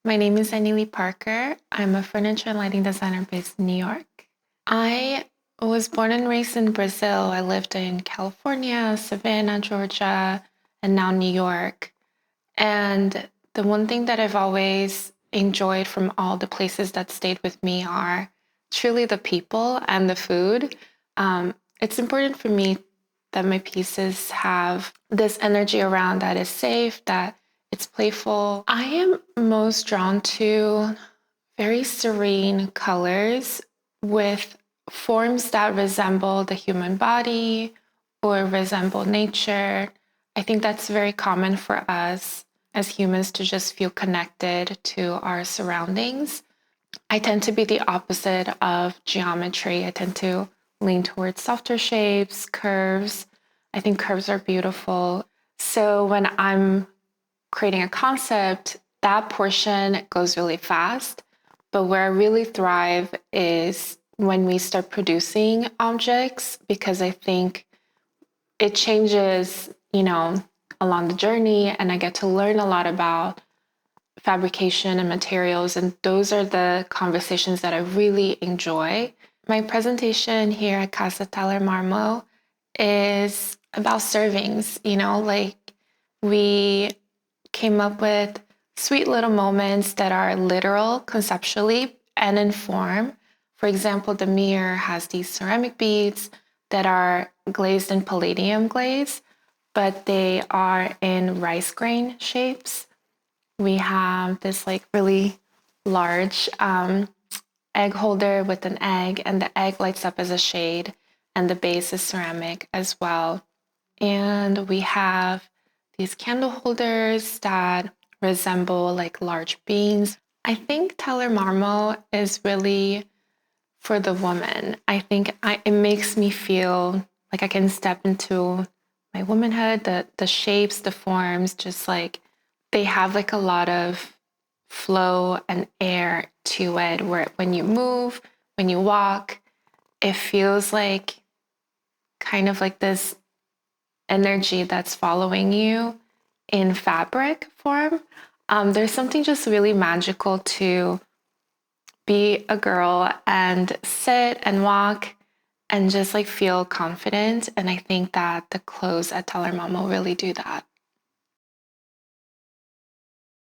My name is Eny Lee Parker. I'm a furniture and lighting designer based in New York. I was born and raised in Brazil. I lived in California, Savannah, Georgia, and now New York. And the one thing that I've always enjoyed from all the places that stayed with me are truly the people and the food. It's important for me that my pieces have this energy around that is safe, that it's playful. I am most drawn to very serene colors with forms that resemble the human body or resemble nature. I think that's very common for us as humans to just feel connected to our surroundings. I tend to be the opposite of geometry. I tend to lean towards softer shapes, curves. I think curves are beautiful. So when I'm creating a concept, that portion goes really fast. But where I really thrive is when we start producing objects, because I think it changes, along the journey, and I get to learn a lot about fabrication and materials. And those are the conversations that I really enjoy. My presentation here at Casa Taller Marmo is about servings, we came up with sweet little moments that are literal conceptually and in form. For example, the mirror has these ceramic beads that are glazed in palladium glaze, but they are in rice grain shapes. We have this really large egg holder with an egg, and the egg lights up as a shade, and the base is ceramic as well. And we have these candle holders that resemble large beans. I think Taller Marmo is really for the woman. I think it makes me feel like I can step into my womanhood, the shapes, the forms, just they have a lot of flow and air to it, where when you move, when you walk, it feels kind of this energy that's following you in fabric form. There's something just really magical to be a girl and sit and walk and just feel confident. And I think that the clothes at Taller Mamo really do that.